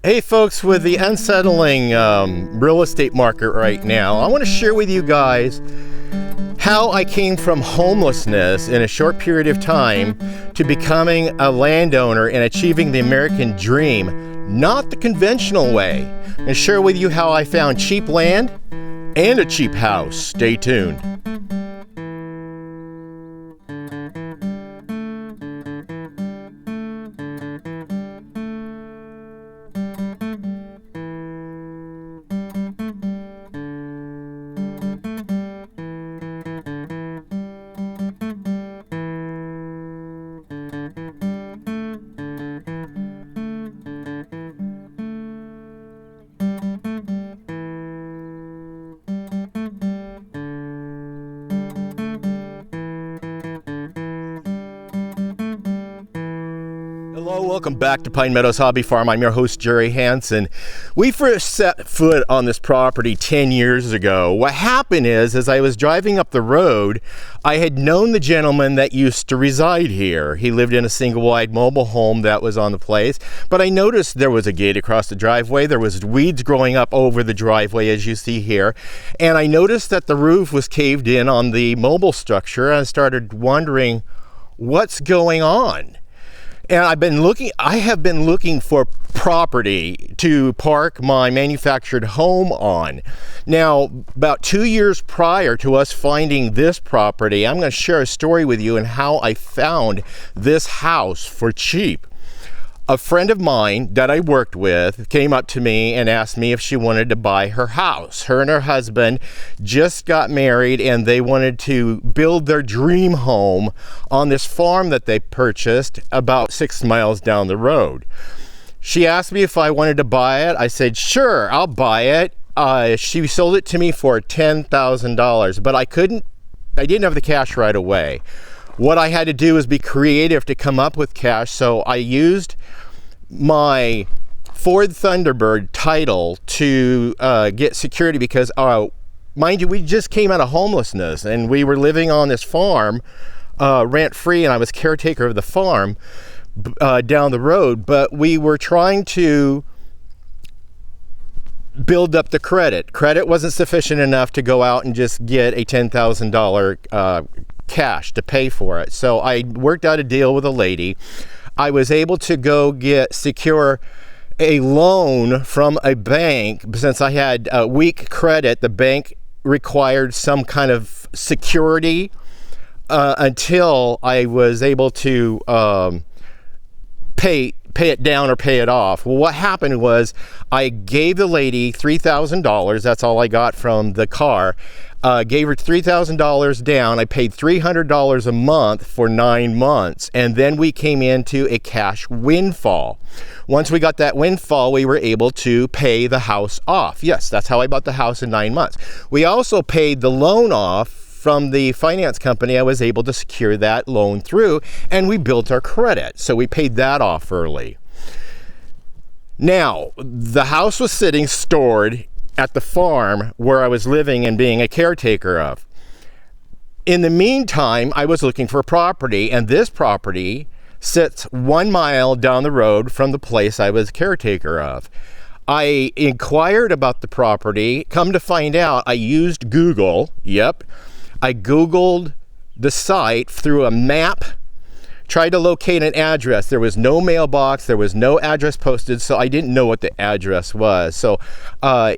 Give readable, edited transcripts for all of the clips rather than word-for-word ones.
Hey folks, with the unsettling real estate market right now, I want to share with you guys how I came from homelessness in a short period of time to becoming a landowner and achieving the American dream, not the conventional way. I'm going to share with you how I found cheap land and a cheap house. Stay tuned. Hello, welcome back to Pine Meadows Hobby Farm. I'm your host, Jerry Hansen. We first set foot on this property 10 years ago. What happened is, as I was driving up the road, I had known the gentleman that used to reside here. He lived in a single-wide mobile home that was on the place, but I noticed there was a gate across the driveway. There was weeds growing up over the driveway, as you see here, and I noticed that the roof was caved in on the mobile structure, and I started wondering, what's going on? And I have been looking for property to park my manufactured home on. Now, about 2 years prior to us finding this property, I'm going to share a story with you and how I found this house for cheap. A friend of mine that I worked with came up to me and asked me if she wanted to buy her house. Her and her husband just got married and they wanted to build their dream home on this farm that they purchased about 6 miles down the road. She asked me if I wanted to buy it. I said, sure, I'll buy it. She sold it to me for $10,000, but I didn't have the cash right away. What I had to do was be creative to come up with cash, so I used my Ford Thunderbird title to get security because, mind you, we just came out of homelessness and we were living on this farm rent-free, and I was caretaker of the farm down the road, but we were trying to build up the credit. Credit wasn't sufficient enough to go out and just get a $10,000 cash to pay for it. So I worked out a deal with a lady. I was able to secure a loan from a bank. Since I had weak credit, the bank required some kind of security until I was able to pay it down or pay it off. Well, what happened was I gave the lady $3,000. That's all I got from the car. Gave her $3,000 down. I paid $300 a month for 9 months, and then we came into a cash windfall. Once we got that windfall, we were able to pay the house off. Yes, that's how I bought the house in 9 months. We also paid the loan off from the finance company. I was able to secure that loan through, and we built our credit. So we paid that off early. Now, the house was sitting stored at the farm where I was living and being a caretaker of. In the meantime, I was looking for property, and this property sits 1 mile down the road from the place I was caretaker of. I inquired about the property. Come to find out, I used Google. Yep. I Googled the site through a map, tried to locate an address. There was no mailbox, there was no address posted, so I didn't know what the address was. So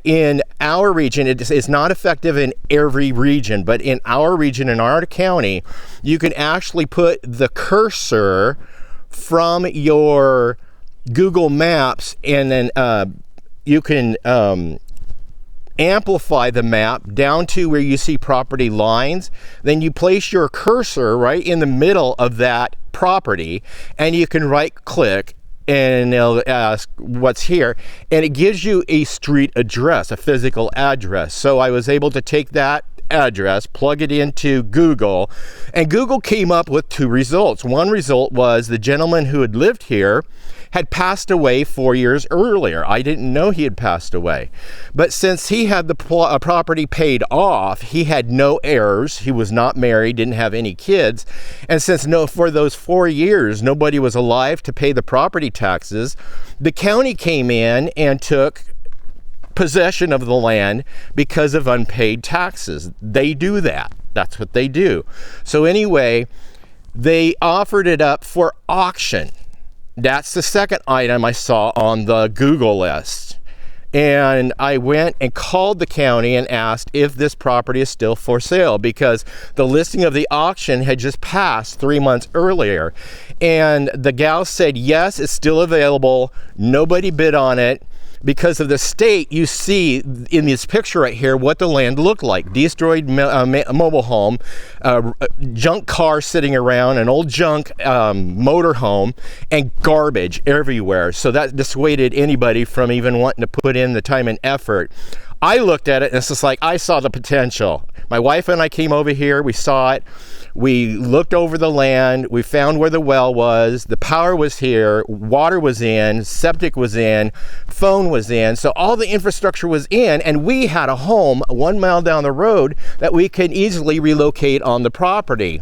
in our region, it's not effective in every region, but in our region, in our county, you can actually put the cursor from your Google Maps, and then you can amplify the map down to where you see property lines. Then you place your cursor right in the middle of that property, and you can right click and it'll ask what's here, and it gives you a street address, a physical address. So I was able to take that address, plug it into Google, and Google came up with 2 results. One result was the gentleman who had lived here had passed away 4 years earlier. I didn't know he had passed away. But since he had the property paid off, he had no heirs. He was not married, didn't have any kids. And since for those 4 years, nobody was alive to pay the property taxes, the county came in and took possession of the land because of unpaid taxes. They do that. That's what they do. So anyway, they offered it up for auction. That's the second item I saw on the Google list. And I went and called the county and asked if this property is still for sale, because the listing of the auction had just passed 3 months earlier. And the gal said, yes, it's still available. Nobody bid on it. Because of the state, you see in this picture right here what the land looked like. Destroyed mobile home, junk car sitting around, an old junk motor home, and garbage everywhere. So that dissuaded anybody from even wanting to put in the time and effort. I looked at it and it's just like, I saw the potential. My wife and I came over here, we saw it. We looked over the land, we found where the well was, the power was here, water was in, septic was in, phone was in, so all the infrastructure was in, and we had a home 1 mile down the road that we could easily relocate on the property.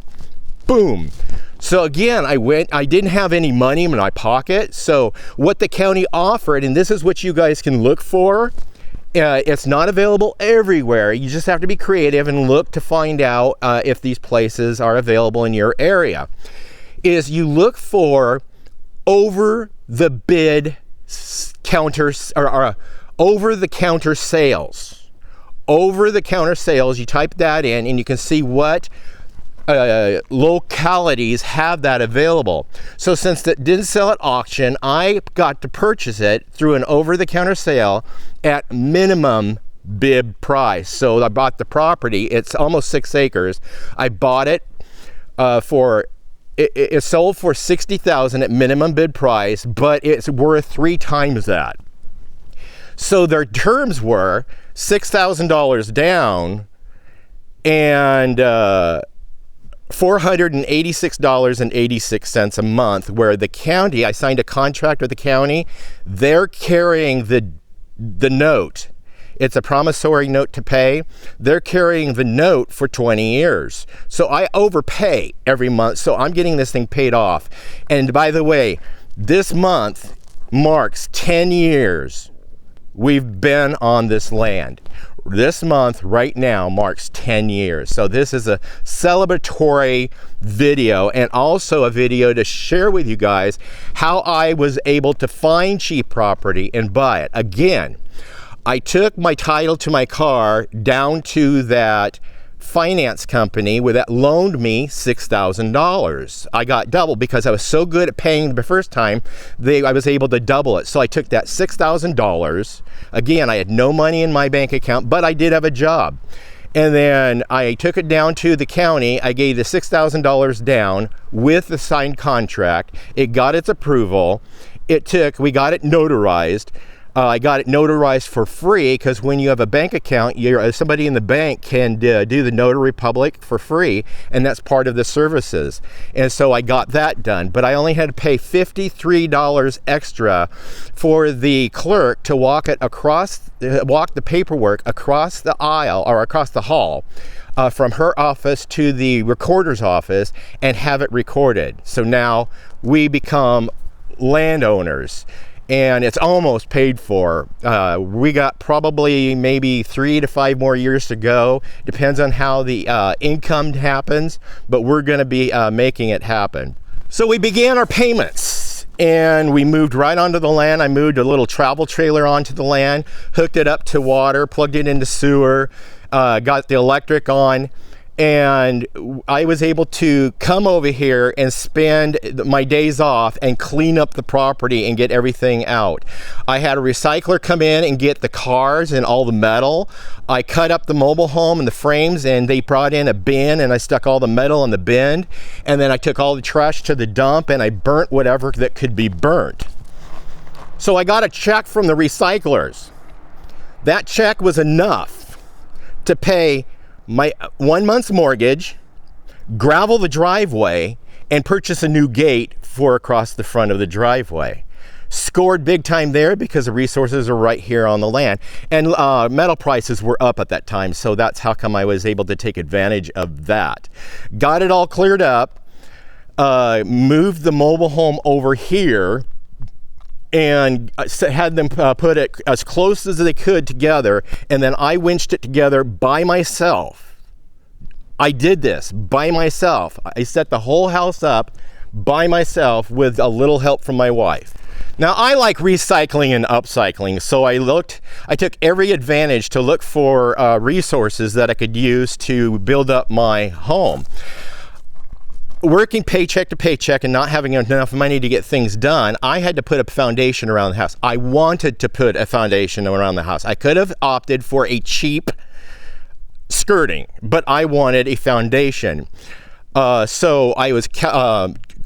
Boom. So again, I didn't have any money in my pocket, so what the county offered, and this is what you guys can look for, it's not available everywhere. You just have to be creative and look to find out if these places are available in your area. Is you look for over the bid counters or over the counter sales. Over the counter sales, you type that in and you can see what localities have that available. So since it didn't sell at auction, I got to purchase it through an over-the-counter sale at minimum bid price. So I bought the property. It's almost 6 acres. I bought it it sold for $60,000 at minimum bid price, but it's worth 3 times that. So their terms were $6,000 down and $486.86 a month, where the county, I signed a contract with the county, they're carrying the note. It's a promissory note to pay. They're carrying the note for 20 years. So I overpay every month, so I'm getting this thing paid off. And by the way, this month marks 10 years we've been on this land. This month right now marks 10 years. So this is a celebratory video and also a video to share with you guys how I was able to find cheap property and buy it. Again, I took my title to my car down to that finance company where that loaned me $6,000. I got double because I was so good at paying the first time, I was able to double it. So I took that $6,000. Again, I had no money in my bank account, but I did have a job. And then I took it down to the county. I gave the $6,000 down with the signed contract. It got its approval. We got it notarized. I got it notarized for free because when you have a bank account, somebody in the bank can do the notary public for free, and that's part of the services. And so I got that done, but I only had to pay $53 extra for the clerk to walk the paperwork across the aisle or across the hall from her office to the recorder's office and have it recorded. So now we become landowners. And it's almost paid for. We got probably maybe 3 to 5 more years to go. Depends on how the income happens, but we're gonna be making it happen. So we began our payments and we moved right onto the land. I moved a little travel trailer onto the land, hooked it up to water, plugged it into sewer, got the electric on, and I was able to come over here and spend my days off and clean up the property and get everything out. I had a recycler come in and get the cars and all the metal. I cut up the mobile home and the frames, and they brought in a bin, and I stuck all the metal in the bin, and then I took all the trash to the dump and I burnt whatever that could be burnt. So I got a check from the recyclers. That check was enough to pay my 1 month's mortgage, gravel the driveway, and purchase a new gate for across the front of the driveway. Scored big time there because the resources are right here on the land. And metal prices were up at that time, so that's how come I was able to take advantage of that. Got it all cleared up, moved the mobile home over here, and had them put it as close as they could together, and then I winched it together by myself. I did this by myself. I set the whole house up by myself with a little help from my wife. Now, I like recycling and upcycling, so I took every advantage to look for resources that I could use to build up my home. Working paycheck to paycheck and not having enough money to get things done, I had to put a foundation around the house. I wanted to put a foundation around the house. I could have opted for a cheap skirting, but I wanted a foundation. So I was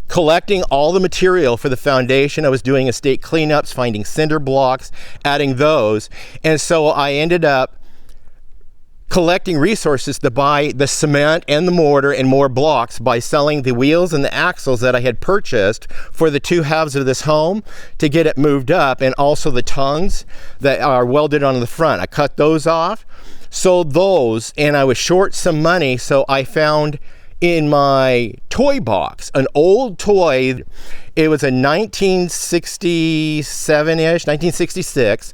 collecting all the material for the foundation. I was doing estate cleanups, finding cinder blocks, adding those. And so I ended up collecting resources to buy the cement and the mortar and more blocks by selling the wheels and the axles that I had purchased for the two halves of this home to get it moved up, and also the tongues that are welded on the front. I cut those off, sold those, and I was short some money, so I found in my toy box an old toy. It was a 1967-ish, 1966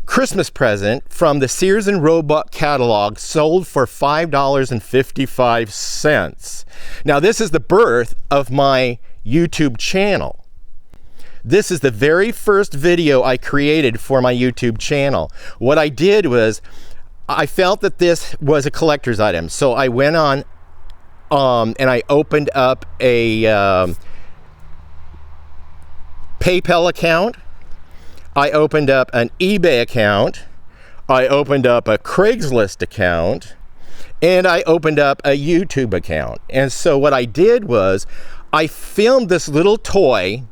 Christmas present from the Sears and Roebuck catalog, sold for $5.55. Now, this is the birth of my YouTube channel. This is the very first video I created for my YouTube channel. What I did was, I felt that this was a collector's item, so I went on and I opened up a PayPal account. I opened up an eBay account. I opened up a Craigslist account, and I opened up a YouTube account. And so what I did was, I filmed this little toy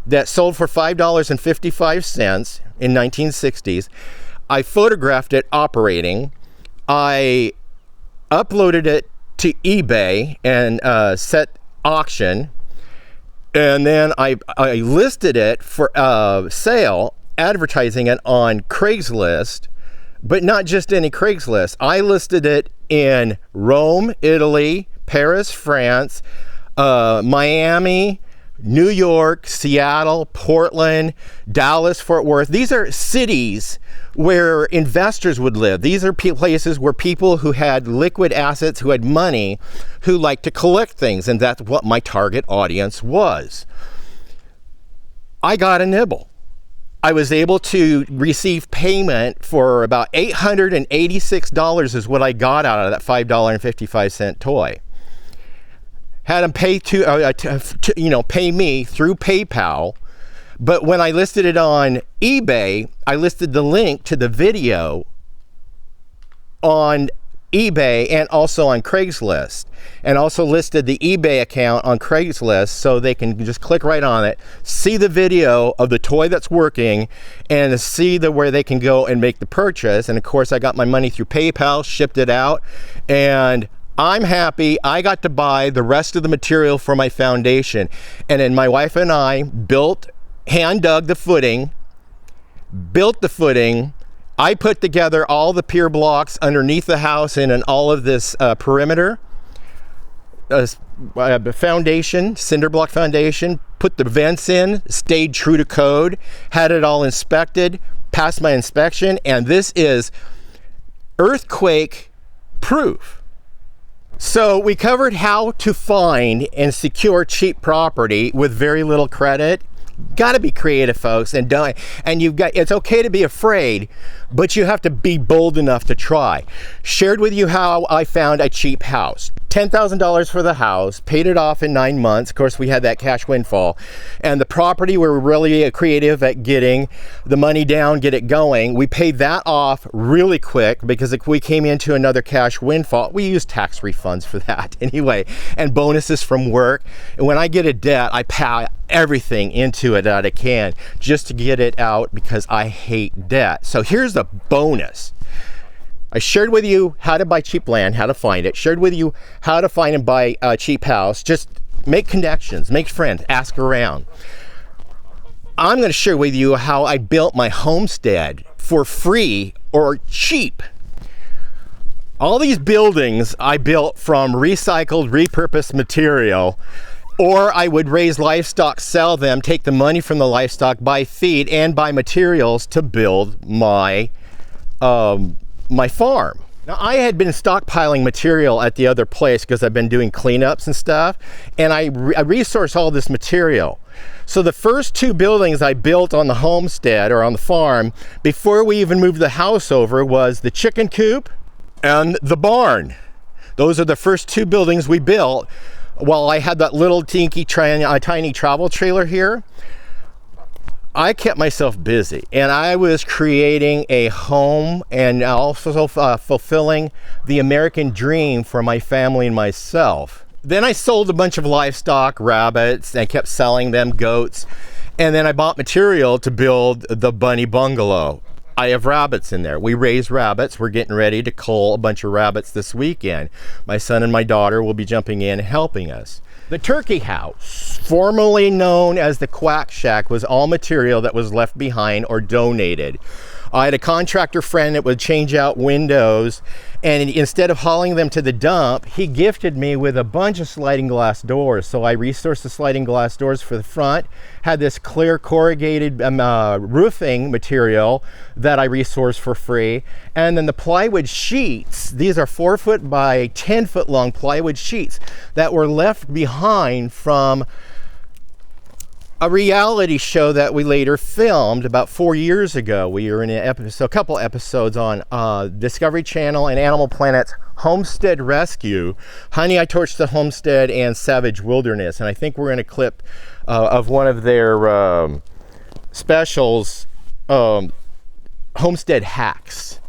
that sold for $5.55 in 1960s. I photographed it operating. I uploaded it to eBay and set auction. And then I listed it for sale, advertising it on Craigslist, but not just any Craigslist. I listed it in Rome, Italy, Paris, France, Miami, New York, Seattle, Portland, Dallas, Fort Worth. These are cities where investors would live. These are places where people who had liquid assets, who had money, who like to collect things, and that's what my target audience was. I got a nibble. I was able to receive payment for about $886 is what I got out of that $5.55 toy. Had them pay pay me through PayPal. But when I listed it on eBay, I listed the link to the video on eBay and also on Craigslist, and also listed the eBay account on Craigslist, so they can just click right on it, see the video of the toy that's working, and see where they can go and make the purchase. And of course, I got my money through PayPal, shipped it out, and I'm happy. I got to buy the rest of the material for my foundation. And then my wife and I hand dug the footing, built the footing. I put together all the pier blocks underneath the house and in all of this perimeter foundation, cinder block foundation, put the vents in, stayed true to code, had it all inspected, passed my inspection, and this is earthquake proof. So we covered how to find and secure cheap property with very little credit. Got to be creative, folks, and it's okay to be afraid, but you have to be bold enough to try. Shared with you how I found a cheap house. $10,000 for the house, paid it off in 9 months. Of course, we had that cash windfall. And the property, we were really creative at getting the money down, get it going. We paid that off really quick because if we came into another cash windfall, we used tax refunds for that anyway, and bonuses from work. And when I get a debt, I pay everything into it that I can just to get it out because I hate debt. So here's the bonus. I shared with you how to buy cheap land, how to find it. Shared with you how to find and buy a cheap house. Just make connections, make friends, ask around. I'm going to share with you how I built my homestead for free or cheap. All these buildings I built from recycled, repurposed material, or I would raise livestock, sell them, take the money from the livestock, buy feed, and buy materials to build my my farm. Now, I had been stockpiling material at the other place because I've been doing cleanups and stuff, and I resourced all this material. So the first 2 buildings I built on the homestead or on the farm before we even moved the house over was the chicken coop and the barn. Those are the first 2 buildings we built while I had that little tiny travel trailer here. I kept myself busy, and I was creating a home and also fulfilling the American dream for my family and myself. Then I sold a bunch of livestock, rabbits, and kept selling them, goats, and then I bought material to build the bunny bungalow. I have rabbits in there. We raise rabbits. We're getting ready to cull a bunch of rabbits this weekend. My son and my daughter will be jumping in and helping us. The turkey house, formerly known as the Quack Shack, was all material that was left behind or donated. I had a contractor friend that would change out windows, and instead of hauling them to the dump, he gifted me with a bunch of sliding glass doors. So I resourced the sliding glass doors for the front, had this clear corrugated roofing material that I resourced for free, and then the plywood sheets. These are 4-foot by 10-foot long plywood sheets that were left behind from a reality show that we later filmed about 4 years ago. We were in a couple episodes on Discovery Channel and Animal Planet's Homestead Rescue, Honey, I Torched the Homestead, and Savage Wilderness. And I think we're in a clip of one of their specials, Homestead Hacks.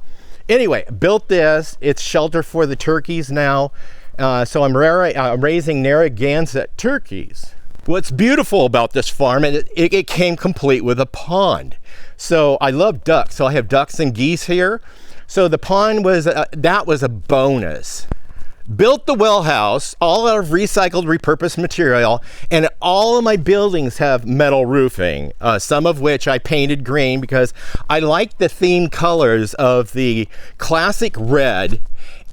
Anyway, built this. It's shelter for the turkeys now. So I'm raising Naragansette turkeys. What's beautiful about this farm, it came complete with a pond. So I love ducks, so I have ducks and geese here. So the pond was, that was a bonus. Built the well house, all out of recycled, repurposed material, and all of my buildings have metal roofing, some of which I painted green because I like the theme colors of the classic red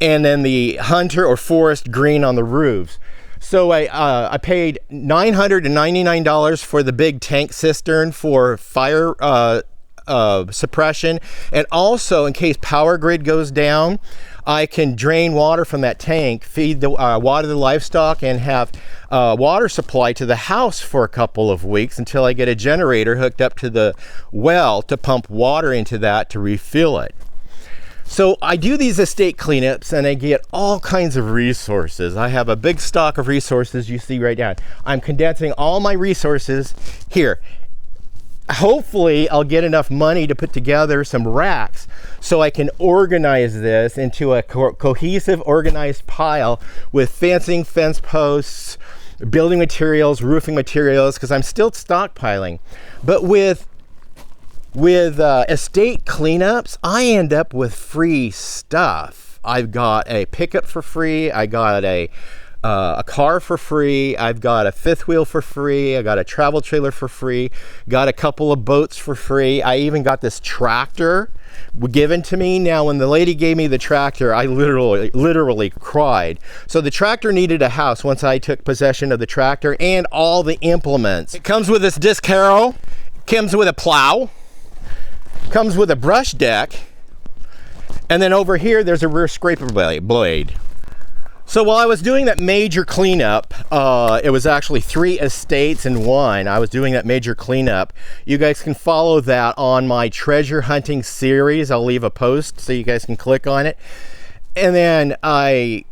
and then the hunter or forest green on the roofs. So I paid $999 for the big tank cistern for fire suppression, and also in case power grid goes down, I can drain water from that tank, feed the water the livestock, and have water supply to the house for a couple of weeks until I get a generator hooked up to the well to pump water into that to refill it. So I do these estate cleanups and I get all kinds of resources. I have a big stock of resources you see right now. I'm condensing all my resources here. Hopefully I'll get enough money to put together some racks so I can organize this into a cohesive, organized pile with fencing, fence posts, building materials, roofing materials, because I'm still stockpiling. But with estate cleanups, I end up with free stuff. I've got a pickup for free. I got a car for free. I've got a fifth wheel for free. I got a travel trailer for free. Got a couple of boats for free. I even got this tractor given to me. Now, when the lady gave me the tractor, I literally cried. So the tractor needed a house once I took possession of the tractor and all the implements. It comes with this disc harrow, comes with a plow, comes with a brush deck, and then over here there's a rear scraper blade. So while I was doing that major cleanup, it was actually 3 estates in one. I was doing that major cleanup. You guys can follow that on my treasure hunting series. I'll leave a post so you guys can click on it. And then I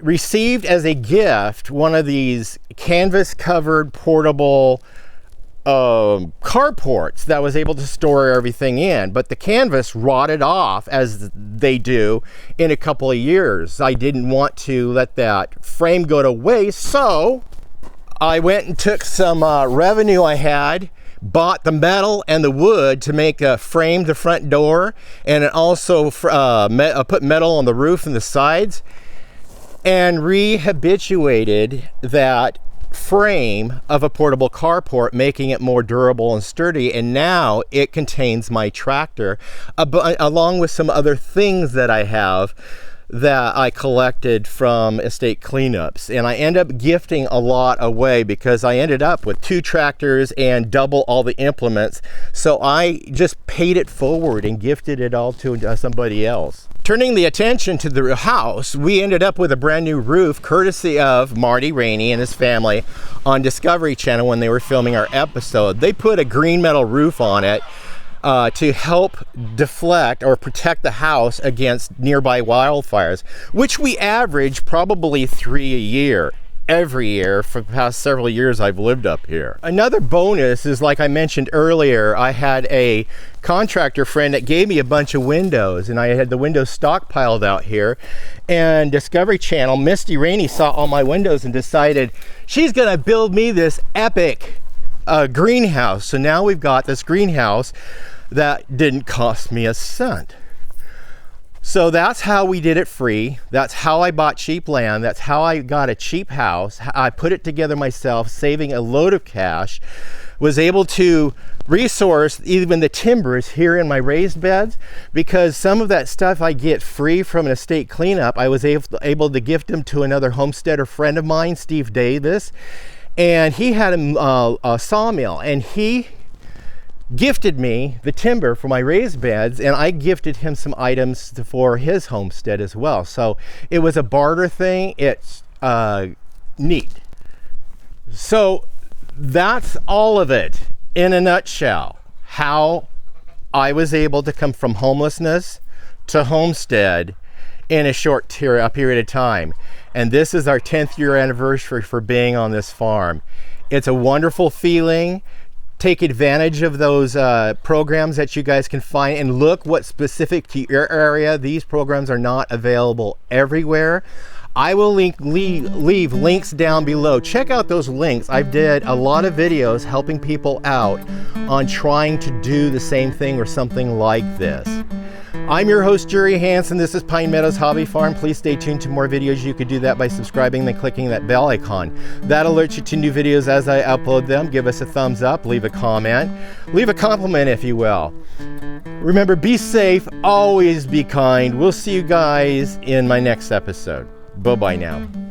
received as a gift one of these canvas covered portable carports that was able to store everything in, but the canvas rotted off as they do in a couple of years. I didn't want to let that frame go to waste, so I went and took some revenue I had bought the metal and the wood to make frame the front door, and it also put metal on the roof and the sides, and rehabituated that frame of a portable carport, making it more durable and sturdy. And now it contains my tractor, along with some other things that I have that I collected from estate cleanups. And I end up gifting a lot away because I ended up with 2 tractors and double all the implements. So I just paid it forward and gifted it all to somebody else. Turning the attention to the house, we ended up with a brand new roof courtesy of Marty Rainey and his family on Discovery Channel when they were filming our episode. They put a green metal roof on it to help deflect or protect the house against nearby wildfires, which we average probably 3 a year. Every year for the past several years I've lived up here. Another bonus is, like I mentioned earlier, I had a contractor friend that gave me a bunch of windows, and I had the windows stockpiled out here, and Discovery Channel, Misty Rainey, saw all my windows and decided she's gonna build me this epic greenhouse. So now we've got this greenhouse that didn't cost me a cent. So that's how we did it free. That's how I bought cheap land. That's how I got a cheap house. I put it together myself, saving a load of cash. Was able to resource even the timbers here in my raised beds, because some of that stuff I get free from an estate cleanup, I was able to gift them to another homesteader friend of mine, Steve Davis. And he had a sawmill, and he gifted me the timber for my raised beds, and I gifted him some items for his homestead as well. So it was a barter thing. It's neat. So that's all of it in a nutshell, how I was able to come from homelessness to homestead in a short period of time. And this is our 10th year anniversary for being on this farm. It's a wonderful feeling. Take advantage of those programs that you guys can find, and look what's specific to your area. These programs are not available everywhere. I will leave links down below. Check out those links. I did a lot of videos helping people out on trying to do the same thing or something like this. I'm your host, Jerry Hansen. This is Pine Meadows Hobby Farm. Please stay tuned to more videos. You could do that by subscribing and clicking that bell icon. That alerts you to new videos as I upload them. Give us a thumbs up, leave a comment, leave a compliment if you will. Remember, be safe, always be kind. We'll see you guys in my next episode. Bye-bye now.